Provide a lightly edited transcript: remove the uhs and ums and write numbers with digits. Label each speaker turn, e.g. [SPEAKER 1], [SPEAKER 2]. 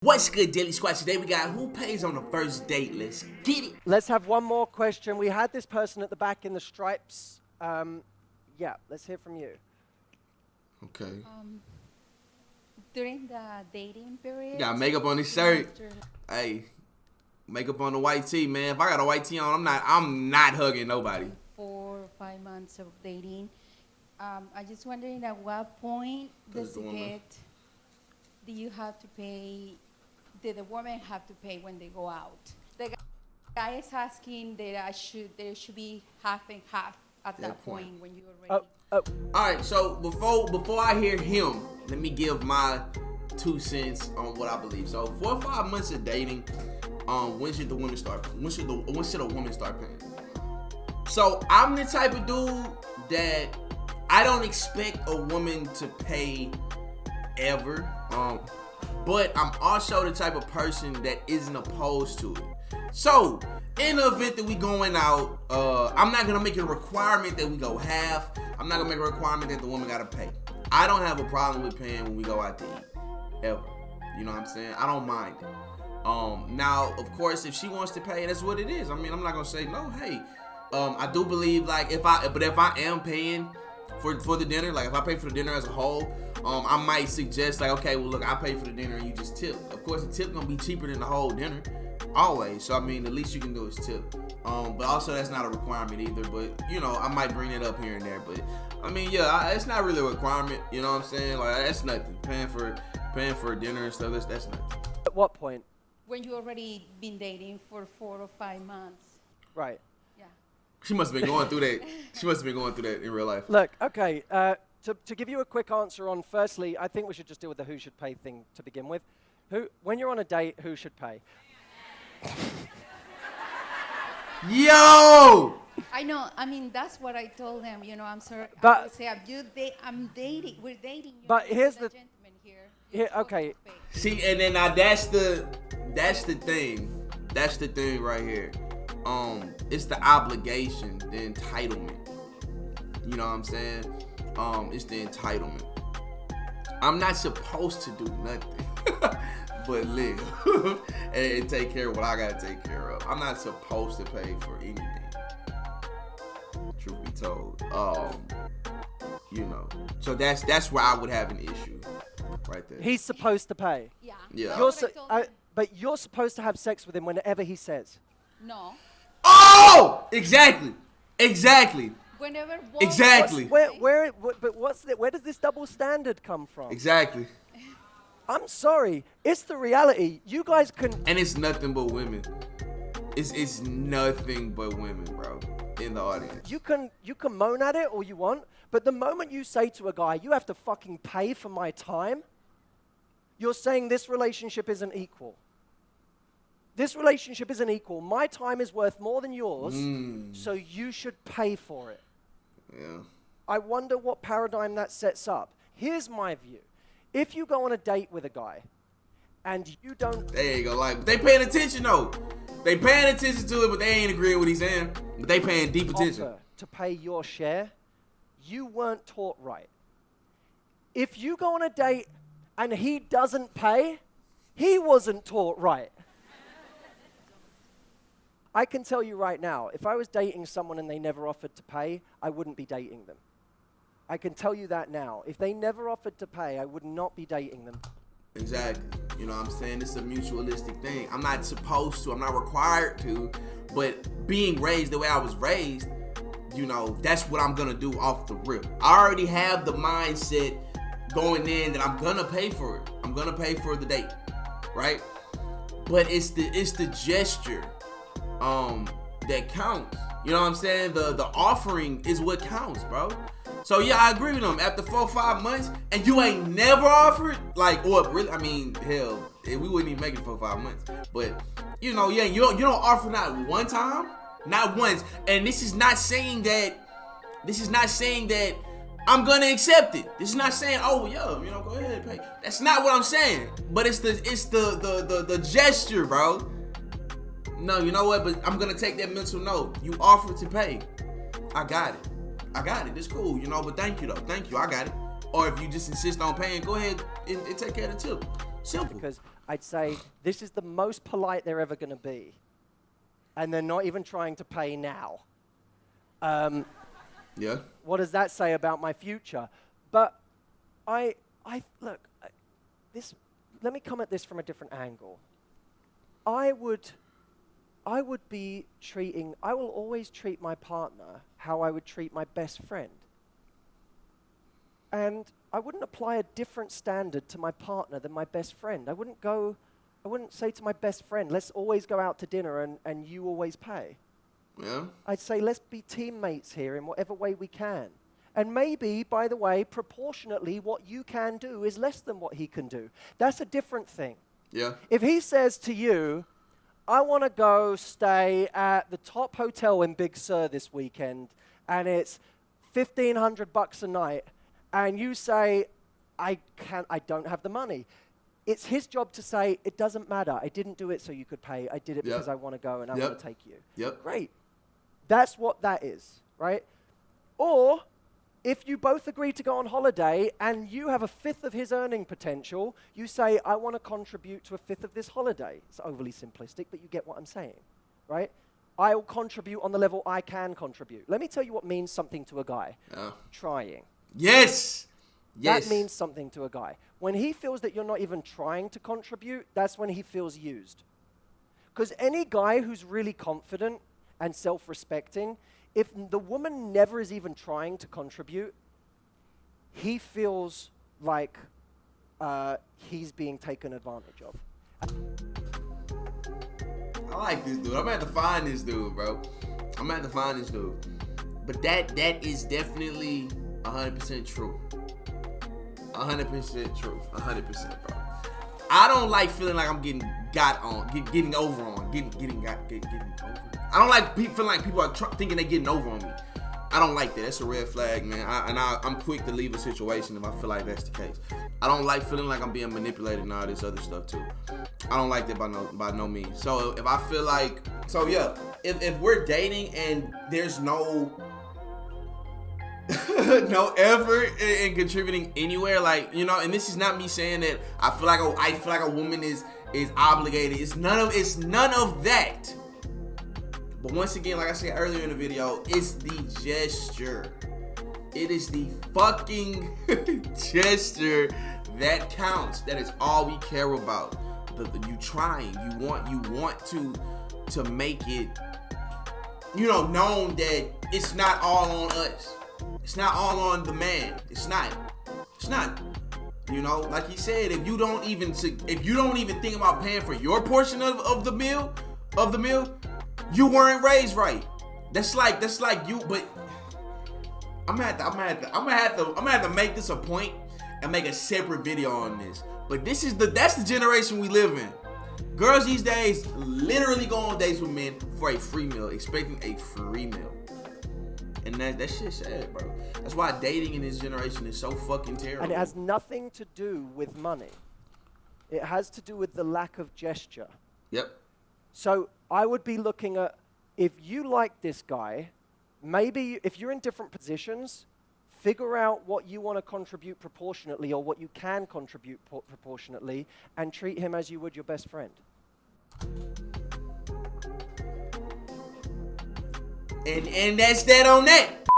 [SPEAKER 1] What's good, Daily Squad? Today we got who pays on the first date. Let's get it.
[SPEAKER 2] Let's have one more question. We had this person at the back in the stripes. Yeah, let's hear from you.
[SPEAKER 1] Okay.
[SPEAKER 3] During the dating period.
[SPEAKER 1] Got makeup on this shirt. Hey, makeup on the white tee, man. If I got a white tee on, I'm not hugging nobody.
[SPEAKER 3] 4 or 5 months of dating. I just wondering at what point do you have to pay? Did the woman have to pay when they go out? The guy is asking that there should be half and half at that point when you already.
[SPEAKER 1] All right, so before I hear him, let me give my 2 cents on what I believe. So 4 or 5 months of dating, when should a woman start paying? So I'm the type of dude that I don't expect a woman to pay ever. But I'm also the type of person that isn't opposed to it. So, in the event that we going out, I'm not gonna make it a requirement that we go half. I'm not gonna make a requirement that the woman gotta pay. I don't have a problem with paying when we go out to eat, ever. You know what I'm saying? I don't mind it. Now, of course, if she wants to pay, that's what it is. I mean, I'm not gonna say no. Hey, I do believe like if I am paying for the dinner, like if I pay for the dinner as a whole, I might suggest like, okay, well look, I pay for the dinner and you just tip. Of course, the tip gonna be cheaper than the whole dinner, always. So I mean, the least you can do is tip. But also that's not a requirement either. But you know, I might bring it up here and there. But I mean, yeah, it's not really a requirement. You know what I'm saying? Like that's nothing. Paying for dinner and stuff, that's nothing.
[SPEAKER 2] At what point?
[SPEAKER 3] When you already been dating for 4 or 5 months.
[SPEAKER 2] Right.
[SPEAKER 3] Yeah.
[SPEAKER 1] She must have been going through that. She must have been going through that in real life.
[SPEAKER 2] Look, okay. To give you a quick answer on, firstly, I think we should just deal with the who should pay thing to begin with. When you're on a date, who should pay?
[SPEAKER 1] Yo!
[SPEAKER 3] I know. I mean, that's what I told them. You know, I'm sorry.
[SPEAKER 2] But-
[SPEAKER 3] I would say I'm dating. We're dating.
[SPEAKER 2] But here's the-
[SPEAKER 3] gentleman here.
[SPEAKER 2] Here, okay.
[SPEAKER 1] See, and then now that's the thing. That's the thing right here. It's the obligation, the entitlement. You know what I'm saying? It's the entitlement. I'm not supposed to do nothing but live and take care of what I gotta take care of. I'm not supposed to pay for anything. Truth be told. You know. So that's where I would have an issue. Right there.
[SPEAKER 2] He's supposed to pay.
[SPEAKER 3] Yeah.
[SPEAKER 1] Yeah.
[SPEAKER 3] That's what I told them.
[SPEAKER 2] But you're supposed to have sex with him whenever he says.
[SPEAKER 3] No.
[SPEAKER 1] Oh! Exactly.
[SPEAKER 3] Whenever.
[SPEAKER 1] Exactly.
[SPEAKER 2] Where does this double standard come from?
[SPEAKER 1] Exactly.
[SPEAKER 2] I'm sorry. It's the reality. You guys can...
[SPEAKER 1] And it's nothing but women. It's nothing but women, bro, in the audience.
[SPEAKER 2] You can moan at it all you want, but the moment you say to a guy, you have to fucking pay for my time, you're saying this relationship isn't equal. This relationship isn't equal. My time is worth more than yours, so you should pay for it.
[SPEAKER 1] Yeah.
[SPEAKER 2] I wonder what paradigm that sets up. Here's my view. If you go on a date with a guy and you don't...
[SPEAKER 1] There you go. Like, they paying attention, though. They paying attention to it, but they ain't agreeing with what he's saying. But they paying deep attention.
[SPEAKER 2] Offer to pay your share, you weren't taught right. If you go on a date and he doesn't pay, he wasn't taught right. I can tell you right now, if I was dating someone and they never offered to pay, I wouldn't be dating them. I can tell you that now. If they never offered to pay, I would not be dating them.
[SPEAKER 1] Exactly. You know what I'm saying? It's a mutualistic thing. I'm not supposed to. I'm not required to. But being raised the way I was raised, you know, that's what I'm going to do off the rip. I already have the mindset going in that I'm going to pay for it. I'm going to pay for the date. Right? But it's the gesture that counts. You know what I'm saying? The offering is what counts, bro. So yeah, I agree with them. After 4 or 5 months, and you ain't never offered, like, or really, I mean, hell, we wouldn't even make it 4 or 5 months. But you know, yeah, you don't offer not one time, not once. And this is not saying that I'm gonna accept it. This is not saying, oh yeah, you know, go ahead and pay. That's not what I'm saying. But it's the gesture, bro. No, you know what? But I'm gonna take that mental note. You offered to pay. I got it. It's cool, you know, but thank you though. Thank you, I got it. Or if you just insist on paying, go ahead and take care of the tip. Simple.
[SPEAKER 2] Because I'd say, this is the most polite they're ever going to be. And they're not even trying to pay now.
[SPEAKER 1] Yeah.
[SPEAKER 2] What does that say about my future? But look, let me come at this from a different angle. I will always treat my partner how I would treat my best friend. And I wouldn't apply a different standard to my partner than my best friend. I wouldn't say to my best friend, let's always go out to dinner and you always pay.
[SPEAKER 1] Yeah.
[SPEAKER 2] I'd say, let's be teammates here in whatever way we can. And maybe, by the way, proportionately, what you can do is less than what he can do. That's a different thing.
[SPEAKER 1] Yeah.
[SPEAKER 2] If he says to you, I want to go stay at the top hotel in Big Sur this weekend, and it's $1,500 a night, and you say, I don't have the money. It's his job to say, it doesn't matter. I didn't do it so you could pay. I did it because I want to go and I want to take you.
[SPEAKER 1] Yep.
[SPEAKER 2] Great. That's what that is, right? Or if you both agree to go on holiday and you have a fifth of his earning potential, you say, I want to contribute to a fifth of this holiday. It's overly simplistic, but you get what I'm saying, right? I'll contribute on the level I can contribute. Let me tell you what means something to a guy. Trying.
[SPEAKER 1] Yes. Yes.
[SPEAKER 2] That means something to a guy. When he feels that you're not even trying to contribute, that's when he feels used. Because any guy who's really confident and self-respecting, if the woman never is even trying to contribute, he feels like he's being taken advantage of.
[SPEAKER 1] I like this dude. I'm gonna have to find this dude, bro. I'm gonna have to find this dude. But that is definitely 100% true. 100% true. 100%, bro. I don't like feeling like I'm getting over on. Getting over. I don't like feeling like people are thinking they're getting over on me. I don't like that. That's a red flag, man. I'm quick to leave a situation if I feel like that's the case. I don't like feeling like I'm being manipulated and all this other stuff too. I don't like that by no means. So if I feel like, if we're dating and there's no effort in contributing anywhere, like, you know, and this is not me saying that I feel like a woman is obligated. It's none of that. But once again, like I said earlier in the video, it's the gesture. It is the fucking gesture that counts. That is all we care about. You trying. You want to make it, you know, known that it's not all on us. It's not all on the man. It's not. You know, like he said, if you don't even think about paying for your portion of the meal, you weren't raised right. That's like you. But I'm gonna have to make this a point and make a separate video on this. But that's the generation we live in. Girls these days literally go on dates with men for a free meal, expecting a free meal. And that shit's sad, bro. That's why dating in this generation is so fucking terrible.
[SPEAKER 2] And it has nothing to do with money. It has to do with the lack of gesture.
[SPEAKER 1] Yep.
[SPEAKER 2] So I would be looking at, if you like this guy, maybe if you're in different positions, figure out what you want to contribute proportionately or what you can contribute proportionately and treat him as you would your best friend.
[SPEAKER 1] And that's that on that.